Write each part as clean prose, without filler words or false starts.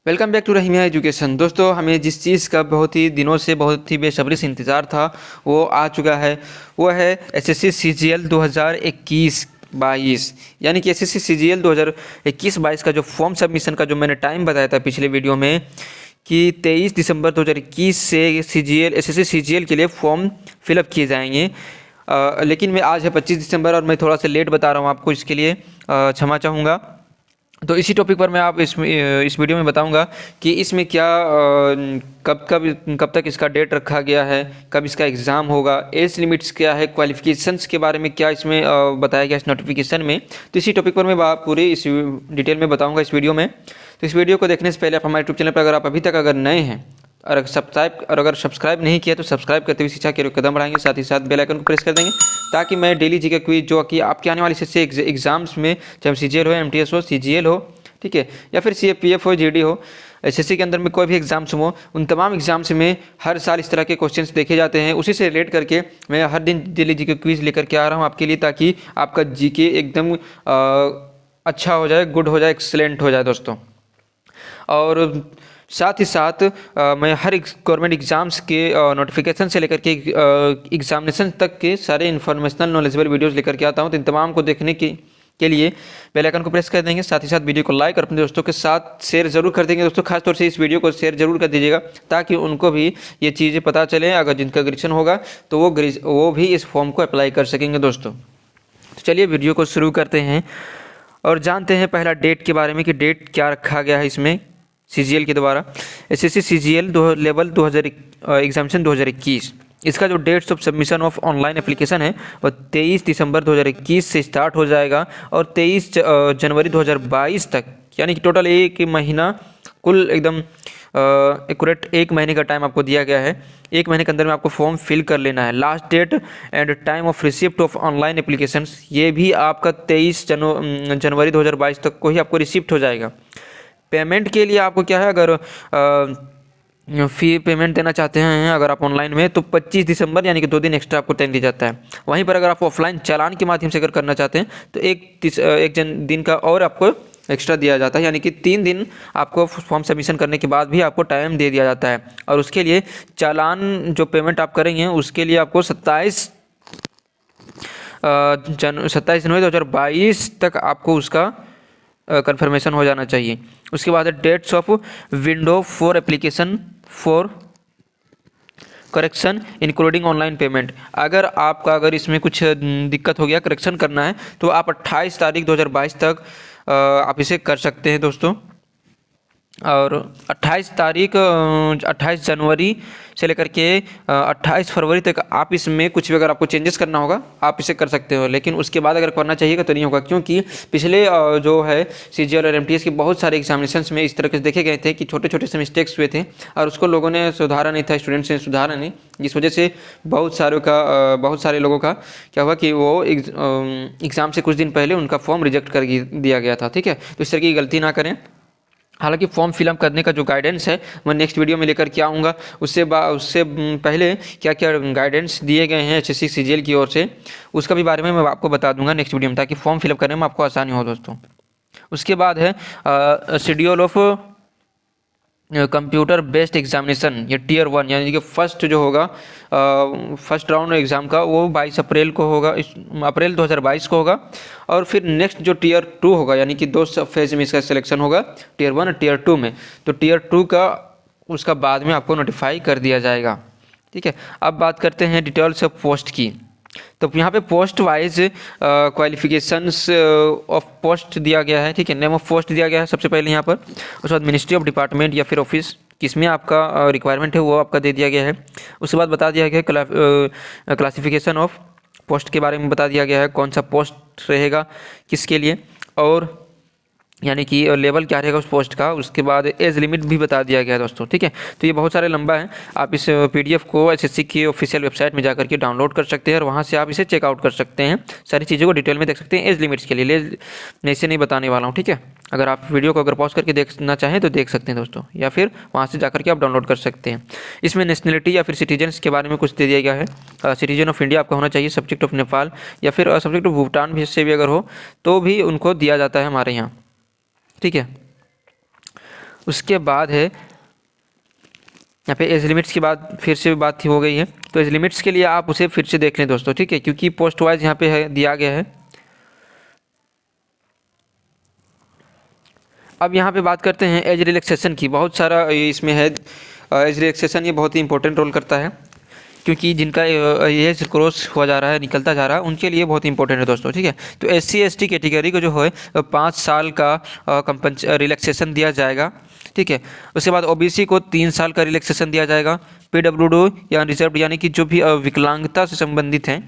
Welcome back to Rahimiya education. दोस्तों, हमें जिस चीज़ का बहुत ही बेसब्री से इंतज़ार था वो आ चुका है। वो है एसएससी सीजीएल 2021-22, यानी कि एसएससी सीजीएल 2021-22 का जो फॉर्म सबमिशन का जो मैंने टाइम बताया था पिछले वीडियो में कि 23 दिसंबर 2021 से एसएससी सीजीएल के लिए फॉर्म फिलअप किए जाएंगे। लेकिन आज है 25 दिसंबर और मैं थोड़ा सा लेट बता रहा हूँ आपको, इसके लिए क्षमा चाहूँगा। तो इसी टॉपिक पर मैं इस वीडियो में बताऊंगा कि इसमें क्या कब तक इसका डेट रखा गया है, कब इसका एग्ज़ाम होगा, एज लिमिट्स क्या है, क्वालिफिकेशंस के बारे में क्या इसमें बताया गया इस नोटिफिकेशन में। तो इसी टॉपिक पर मैं पूरी इस डिटेल में बताऊंगा इस वीडियो में। तो इस वीडियो को देखने से पहले आप हमारे यूट्यूब चैनल पर अगर आप अभी तक नए हैं और अगर सब्सक्राइब नहीं किया तो सब्सक्राइब करते हुए शिक्षा के कदम बढ़ाएंगे, साथ ही साथ बेल आइकन को प्रेस कर देंगे ताकि मैं डेली जीके क्विज जो कि आपके आने वाले से एग्जाम्स में, चाहे सीजीएल हो, एमटीएस हो, सीजीएल हो, ठीक है, या फिर सीएपीएफ हो, जीडी हो, एसएससी के अंदर में कोई भी एग्जाम्स हो, उन तमाम एग्जाम्स में हर साल इस तरह के क्वेश्चंस देखे जाते हैं। उसी से रिलेट करके मैं हर दिन डेली जीके क्विज लेकर के आ रहा हूँ आपके लिए, ताकि आपका जीके एकदम अच्छा हो जाए, गुड हो जाए, एक्सेलेंट हो जाए दोस्तों। और साथ ही साथ मैं हर गवर्नमेंट एग्ज़ाम्स के नोटिफिकेशन से लेकर के एग्जामिनेशन तक के सारे इन्फॉर्मेशनल नॉलेजेबल वीडियोस लेकर के आता हूं। तो इन तमाम को देखने के लिए बेल आइकन को प्रेस कर देंगे, साथ ही साथ वीडियो को लाइक और अपने दोस्तों के साथ शेयर जरूर कर देंगे। दोस्तों, खासतौर से इस वीडियो को शेयर जरूर कर दीजिएगा ताकि उनको भी ये चीज़ें पता चले। अगर जिनका ग्रेजुएशन होगा तो वो भी इस फॉर्म को अप्लाई कर सकेंगे दोस्तों। तो चलिए वीडियो को शुरू करते हैं और जानते हैं पहला डेट के बारे में कि डेट क्या रखा गया है इसमें सीजीएल के द्वारा। एसएससी सीजीएल लेवल 2000 एग्जामिनेशन 2021, इसका जो dates of submission of online application है वह 23 दिसंबर 2021 से स्टार्ट हो जाएगा और 23 जनवरी 2022 तक, यानी कि टोटल एक महीना, कुल एकदम एक्यूरेट एक महीने का टाइम आपको दिया गया है। एक महीने के अंदर में आपको फॉर्म फिल कर लेना है। Last date and time of receipt of online applications, ये भी आपका 23 जनवरी 2022 तक को ही आपको रिसिप्ट हो जाएगा। पेमेंट के लिए आपको क्या है, अगर फी पेमेंट देना चाहते हैं अगर आप ऑनलाइन में, तो 25 दिसंबर यानी कि 2 दिन एक्स्ट्रा आपको टाइम दिया जाता है। वहीं पर अगर आप ऑफलाइन चालान के माध्यम से अगर करना चाहते हैं तो एक दिन का और आपको एक्स्ट्रा दिया जाता है, यानी कि 3 दिन आपको फॉर्म सबमिशन करने के बाद भी आपको टाइम दे दिया जाता है। और उसके लिए चालान जो पेमेंट आप करेंगे उसके लिए आपको 27 जनवरी 2022 तक आपको उसका कंफर्मेशन हो जाना चाहिए। उसके बाद dates of window for application for correction including online payment. अगर इसमें कुछ दिक्कत हो गया, करेक्शन करना है, तो आप 28 तारीख 2022 तक आप इसे कर सकते हैं दोस्तों। और 28 जनवरी से लेकर के 28 फरवरी तक आप इसमें कुछ भी अगर आपको चेंजेस करना होगा आप इसे कर सकते हो। लेकिन उसके बाद अगर करना चाहिएगा तो नहीं होगा, क्योंकि पिछले जो है सीजीएल और एमटीएस के बहुत सारे एग्जामिनेशंस में इस तरह के देखे गए थे कि छोटे छोटे से मिस्टेक्स हुए थे और उसको लोगों ने सुधारा नहीं था, स्टूडेंट्स ने सुधारा नहीं, जिस वजह से बहुत सारे लोगों का क्या हुआ कि वो एग्ज़ाम से कुछ दिन पहले उनका फॉर्म रिजेक्ट कर दिया गया था। ठीक है, तो इस तरह की गलती ना करें। हालांकि फॉर्म फिलअप करने का जो गाइडेंस है मैं नेक्स्ट वीडियो में लेकर के आऊँगा। उससे पहले क्या क्या गाइडेंस दिए गए हैं एसएससी सीजीएल की ओर से उसका भी बारे में मैं आपको बता दूंगा नेक्स्ट वीडियो में, ताकि फॉर्म फिलअप करने में आपको आसानी हो दोस्तों। उसके बाद है schedule of computer based examination, ये टीयर 1, यानी कि फर्स्ट जो होगा फर्स्ट राउंड एग्ज़ाम का वो 22 अप्रैल को होगा, अप्रैल 2022 को होगा। और फिर नेक्स्ट जो टीयर 2 होगा, यानी कि 2 फेज में इसका सिलेक्शन होगा, टीयर 1 और टीयर 2 में। तो टीयर 2 का उसका बाद में आपको नोटिफाई कर दिया जाएगा। ठीक है, अब बात करते हैं डिटेल्स ऑफ पोस्ट की। तो यहाँ पे post wise qualifications of post दिया गया है। ठीक है, नेम ऑफ पोस्ट दिया गया है सबसे पहले यहाँ पर। उसके बाद मिनिस्ट्री ऑफ डिपार्टमेंट या फिर ऑफिस किसमें आपका रिक्वायरमेंट है वो आपका दे दिया गया है। उसके बाद बता दिया गया है क्लासिफिकेशन ऑफ पोस्ट के बारे में बता दिया गया है, कौन सा पोस्ट रहेगा किसके लिए, और यानी कि लेवल क्या रहेगा उस पोस्ट का। उसके बाद एज लिमिट भी बता दिया गया है दोस्तों। ठीक है, तो ये बहुत सारे लंबा है। आप इस पीडीएफ को एसएससी की ऑफिशियल वेबसाइट में जाकर के डाउनलोड कर सकते हैं और वहाँ से आप इसे चेकआउट कर सकते हैं, सारी चीज़ों को डिटेल में देख सकते हैं। एज लिमिट्स के लिए मैं इसे नहीं बताने वाला हूँ। ठीक है, अगर आप वीडियो को अगर पॉज करके देखना चाहें तो देख सकते हैं दोस्तों, या फिर वहाँ से जाकर के आप डाउनलोड कर सकते हैं। इसमें नेशनलिटी या फिर सिटीजन्स के बारे में कुछ दे दिया गया है। सिटीजन ऑफ इंडिया आपका होना चाहिए, सब्जेक्ट ऑफ नेपाल या फिर सब्जेक्ट ऑफ भूटान भी से भी अगर हो तो भी उनको दिया जाता है हमारे यहाँ। ठीक है, उसके बाद है यहाँ पे एज लिमिट्स की बात फिर से बात हो गई है, तो एज लिमिट्स के लिए आप उसे फिर से देख लें दोस्तों, ठीक है, क्योंकि पोस्ट वाइज यहाँ पे है दिया गया है। अब यहाँ पे बात करते हैं एज रिलैक्सेशन की। बहुत सारा इसमें है एज रिलैक्सेशन, ये बहुत ही इंपॉर्टेंट रोल करता है, क्योंकि जिनका एज क्रॉस हुआ जा रहा है, निकलता जा रहा है, उनके लिए बहुत इंपॉर्टेंट है दोस्तों, ठीक है। तो SC/ST कैटेगरी को जो है 5 साल का रिलैक्सेशन दिया जाएगा, ठीक है। उसके बाद OBC को 3 साल का रिलैक्सेशन दिया जाएगा। PWD या रिजर्व यानी कि जो भी विकलांगता से संबंधित हैं,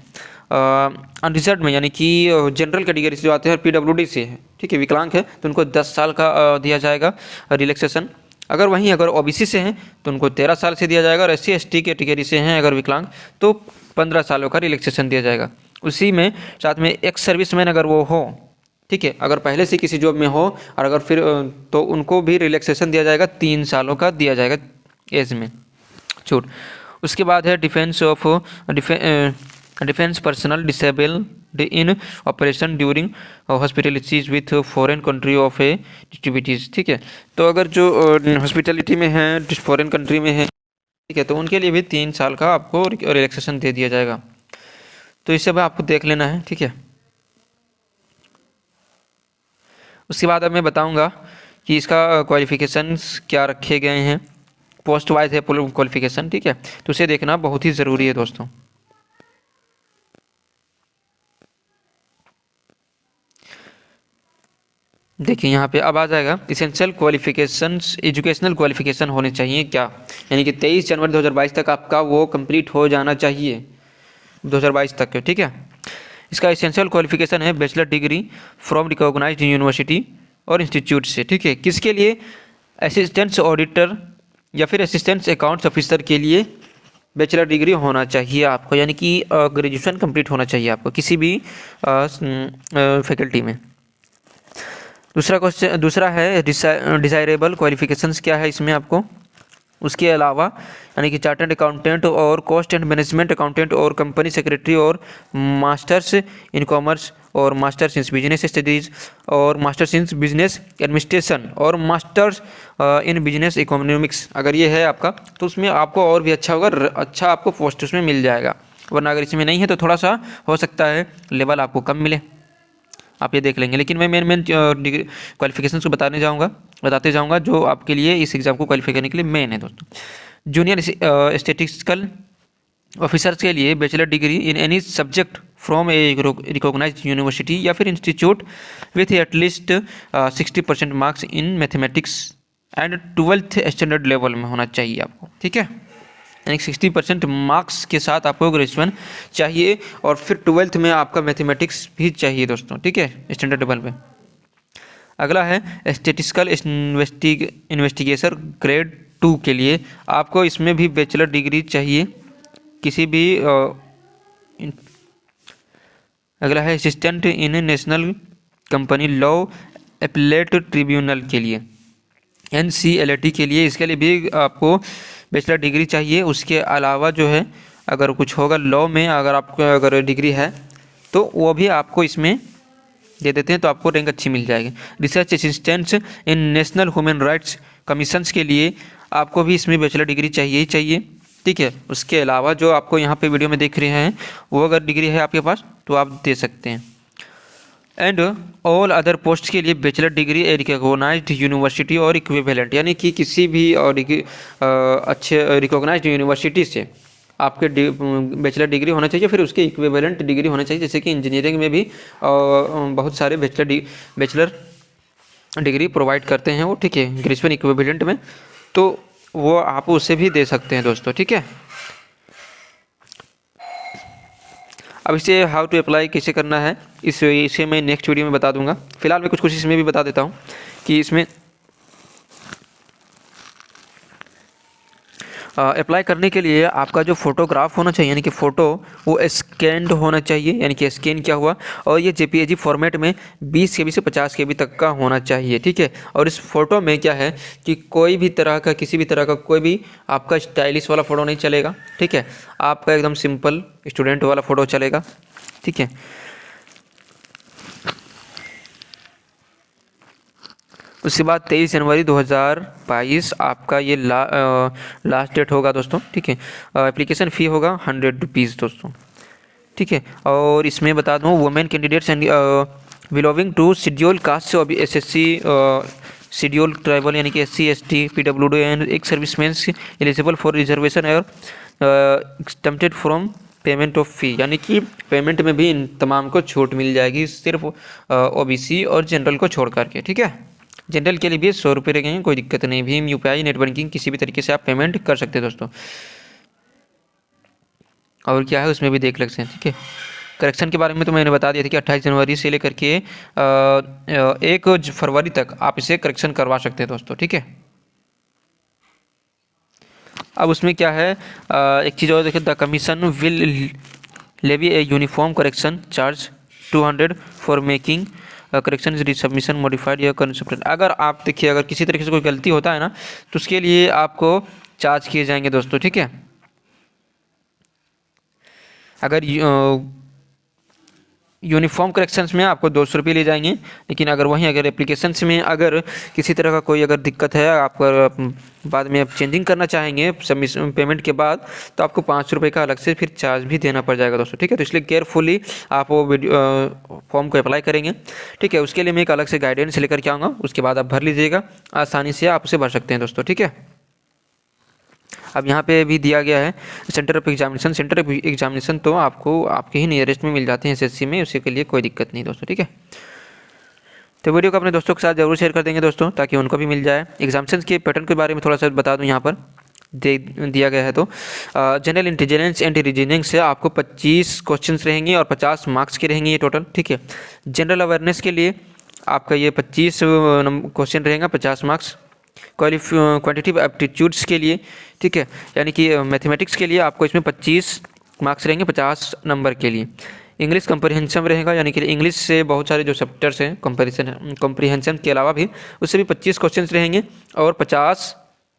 अनरिजर्व में यानी कि जनरल कैटेगरी से जो आते हैं, PWD से है, ठीक है, विकलांग है, तो उनको 10 साल का दिया जाएगा रिलैक्सेशन। अगर OBC से हैं तो उनको 13 साल से दिया जाएगा, और SC/ST कैटेगरी से हैं अगर विकलांग तो 15 सालों का रिलैक्सेशन दिया जाएगा। उसी में साथ में एक्स सर्विसमैन अगर वो हो, ठीक है, अगर पहले से किसी जॉब में हो और अगर फिर तो उनको भी रिलैक्सेशन दिया जाएगा, 3 सालों का दिया जाएगा एज में छूट। उसके बाद है defence personnel disabled in operation during hospitalities with foreign country of activities, ठीक है। तो अगर जो हॉस्पिटलिटी में है, फॉरेन कंट्री में है, ठीक है, तो उनके लिए भी 3 साल का आपको रिलैक्सेशन दे दिया जाएगा। तो इसे भी आपको देख लेना है, ठीक है। उसके बाद अब मैं बताऊंगा कि इसका क्वालिफिकेशंस क्या रखे गए हैं, पोस्ट वाइज है क्वालिफिकेशन, ठीक है, तो उसे देखना बहुत ही ज़रूरी है दोस्तों। देखिए यहाँ पे अब आ जाएगा इसेंशियल क्वालिफिकेशंस, एजुकेशनल क्वालिफिकेशन होने चाहिए क्या, यानी कि 23 जनवरी 2022 तक आपका वो कंप्लीट हो जाना चाहिए, 2022 तक के, ठीक है। इसका एसेंशियल क्वालिफिकेशन है bachelor degree from recognised university और इंस्टीट्यूट से, ठीक है। किसके लिए? असिस्टेंट ऑडिटर या फिर असिस्टेंट अकाउंट्स ऑफिसर के लिए बैचलर डिग्री होना चाहिए आपको, यानी कि ग्रेजुएशन कंप्लीट होना चाहिए आपको किसी भी फैकल्टी में। दूसरा है डिज़ायरेबल क्वालिफिकेशंस, क्या है इसमें आपको उसके अलावा, यानी कि चार्टर्ड अकाउंटेंट और कॉस्ट एंड मैनेजमेंट अकाउंटेंट और कंपनी सेक्रेटरी और मास्टर्स इन कॉमर्स और मास्टर्स इन बिजनेस स्टडीज़ और मास्टर्स इन बिजनेस एडमिनिस्ट्रेशन और मास्टर्स इन बिजनेस इकोनॉमिक्स, अगर ये है आपका तो उसमें आपको और भी अच्छा होगा, अच्छा आपको पोस्ट उसमें मिल जाएगा। वरना अगर इसमें नहीं है तो थोड़ा सा हो सकता है लेवल आपको कम मिले, आप ये देख लेंगे। लेकिन मैं मेन डिग्री क्वालिफिकेशन को बताते जाऊंगा जो आपके लिए इस एग्ज़ाम को क्वालिफाई करने के लिए मेन है दोस्तों। जूनियर स्टैटिस्टिकल ऑफिसर्स के लिए bachelor degree in any subject from a recognised university या फिर institute with at least 60% marks in mathematics and 12th standard level में होना चाहिए आपको, ठीक है, यानी 60% मार्क्स के साथ आपको ग्रेजुएशन चाहिए और फिर 12th में आपका मैथमेटिक्स भी चाहिए दोस्तों, ठीक है, स्टैंडर्ड लेवल पे। अगला है स्टैटिस्टिकल इन्वेस्टिगेशन ग्रेड 2 के लिए आपको इसमें भी बैचलर डिग्री चाहिए किसी भी अगला है assistant in national company law appellate tribunal के लिए, NCLAT के लिए, इसके लिए भी आपको बैचलर डिग्री चाहिए। उसके अलावा जो है अगर कुछ होगा लॉ में, अगर आपको अगर डिग्री है तो वो भी आपको इसमें दे देते हैं, तो आपको रैंक अच्छी मिल जाएगी। रिसर्च असिस्टेंट्स इन नेशनल ह्यूमन राइट्स कमीशंस के लिए आपको भी इसमें बैचलर डिग्री चाहिए ही चाहिए, ठीक है। उसके अलावा जो आपको यहाँ पे वीडियो में देख रहे हैं वो अगर डिग्री है आपके पास तो आप दे सकते हैं। एंड ऑल अदर पोस्ट के लिए बैचलर डिग्री ए रिकॉग्नाइज्ड यूनिवर्सिटी और इक्विवेलेंट, यानी कि किसी भी अच्छे रिकॉग्नाइज्ड यूनिवर्सिटी से आपके बैचलर डिग्री होना चाहिए, फिर उसके इक्विवेलेंट डिग्री होना चाहिए। जैसे कि इंजीनियरिंग में भी बहुत सारे बैचलर डिग्री प्रोवाइड करते हैं वो, ठीक है, ग्रेजुएशन इक्विवेलेंट में, तो वो आप उसे भी दे सकते हैं दोस्तों, ठीक है। अब इसे हाउ टू अप्लाई कैसे करना है इसे मैं नेक्स्ट वीडियो में बता दूंगा। फिलहाल मैं कुछ इसमें भी बता देता हूँ कि इसमें अप्लाई करने के लिए आपका जो फोटोग्राफ होना चाहिए, यानी कि फ़ोटो वो स्कैन्ड होना चाहिए, यानी कि स्कैन किया हुआ, और ये JPEG फॉर्मेट में 20 KB से 50 KB तक का होना चाहिए, ठीक है। और इस फोटो में क्या है कि कोई भी तरह का किसी भी तरह का कोई भी आपका स्टाइलिश वाला फ़ोटो नहीं चलेगा, ठीक है, आपका एकदम सिंपल स्टूडेंट वाला फ़ोटो चलेगा, ठीक है। उसके बाद 23 जनवरी 2022 आपका ये लास्ट डेट होगा दोस्तों, ठीक है। एप्लीकेशन फ़ी होगा 100 रुपीज़ दोस्तों, ठीक है। और इसमें बता दूँ women candidates and belonging to schedule caste से अभी एसएससी शेड्यूल ट्राइबल यानी कि SC ST PWD एंड एक सर्विसमैन एलिजिबल फॉर रिजर्वेशन और एक्सटेम्प्टेड फ्रॉम पेमेंट ऑफ फ़ी, यानी कि पेमेंट में भी इन तमाम को छूट मिल जाएगी, सिर्फ OBC और जनरल को छोड़ करके, ठीक है। जनरल के लिए भी 100 रुपये रहेंगे, कोई दिक्कत नहीं। भीम UPI नेट बैंकिंग किसी भी तरीके से आप पेमेंट कर सकते हैं दोस्तों। और क्या है उसमें भी देख सकते हैं, ठीक है। करेक्शन के बारे में तो मैंने बता दिया था कि 28 जनवरी से लेकर के 1 फरवरी तक आप इसे करेक्शन करवा सकते हैं दोस्तों, ठीक है। अब उसमें क्या है, एक चीज़ और देखिए, the commission will levy a uniform correction charge 200 for making correction resubmission modified या कंसेप्ट। अगर आप देखिए, अगर किसी तरीके से कोई गलती होता है ना, तो उसके लिए आपको चार्ज किए जाएंगे दोस्तों, ठीक है। अगर यूनिफॉर्म करेक्शंस में आपको 200 रुपये ले जाएंगे, लेकिन अगर वहीं अगर एप्लीकेशंस में अगर किसी तरह का कोई अगर दिक्कत है, आपका बाद में आप चेंजिंग करना चाहेंगे सबमिशन पेमेंट के बाद, तो आपको 500 रुपये का अलग से फिर चार्ज भी देना पड़ जाएगा दोस्तों, ठीक है। तो इसलिए केयरफुली आप वो फॉर्म को अप्लाई करेंगे, ठीक है। उसके लिए मैं एक अलग से गाइडेंस लेकर के आऊँगा, उसके बाद आप भर लीजिएगा, आसानी से आप उसे भर सकते हैं दोस्तों, ठीक है। अब यहाँ पे भी दिया गया है centre of examination. Centre of examination तो आपको आपके ही नियरेस्ट में मिल जाते हैं SSC में, उसी के लिए कोई दिक्कत नहीं दोस्तों, ठीक है। तो वीडियो को अपने दोस्तों के साथ जरूर शेयर कर देंगे दोस्तों, ताकि उनको भी मिल जाए। एग्जामिनेशन के पैटर्न के बारे में थोड़ा सा बता दूँ, यहाँ पर दिया गया है। तो जनरल इंटेलिजेंस एंड रीजनिंग से आपको 25 क्वेश्चन रहेंगे और 50 मार्क्स के रहेंगे ये टोटल, ठीक है। जनरल अवेयरनेस के लिए आपका ये 25 क्वेश्चन रहेगा, 50 मार्क्स। क्वांटिटेटिव एप्टीट्यूड्स के लिए, ठीक है, यानी कि मैथमेटिक्स के लिए आपको इसमें 25 मार्क्स रहेंगे 50 नंबर के लिए। इंग्लिश कम्प्रीहेंशन रहेगा, यानी कि इंग्लिश से बहुत सारे जो चैप्टर्स हैं कम्प्रीहेंशन के अलावा भी, उससे भी 25 क्वेश्चन रहेंगे और 50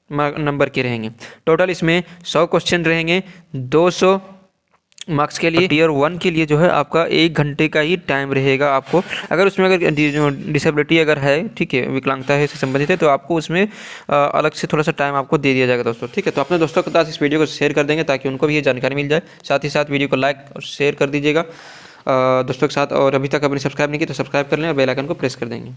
नंबर के रहेंगे। टोटल इसमें 100 क्वेश्चन रहेंगे 200 मार्क्स के लिए। टीयर 1 के लिए जो है आपका 1 घंटे का ही टाइम रहेगा आपको। अगर उसमें अगर डिसेबिलिटी अगर है, ठीक है, विकलांगता है, इससे संबंधित है, तो आपको उसमें अलग से थोड़ा सा टाइम आपको दे दिया जाएगा दोस्तों, ठीक है। तो अपने दोस्तों के साथ इस वीडियो को शेयर कर देंगे, ताकि उनको भी ये जानकारी मिल जाए। साथ ही साथ वीडियो को लाइक और शेयर कर दीजिएगा दोस्तों के साथ। और अभी तक अपनी सब्सक्राइब नहीं की तो सब्सक्राइब कर लें और बेल आइकन को प्रेस कर देंगे।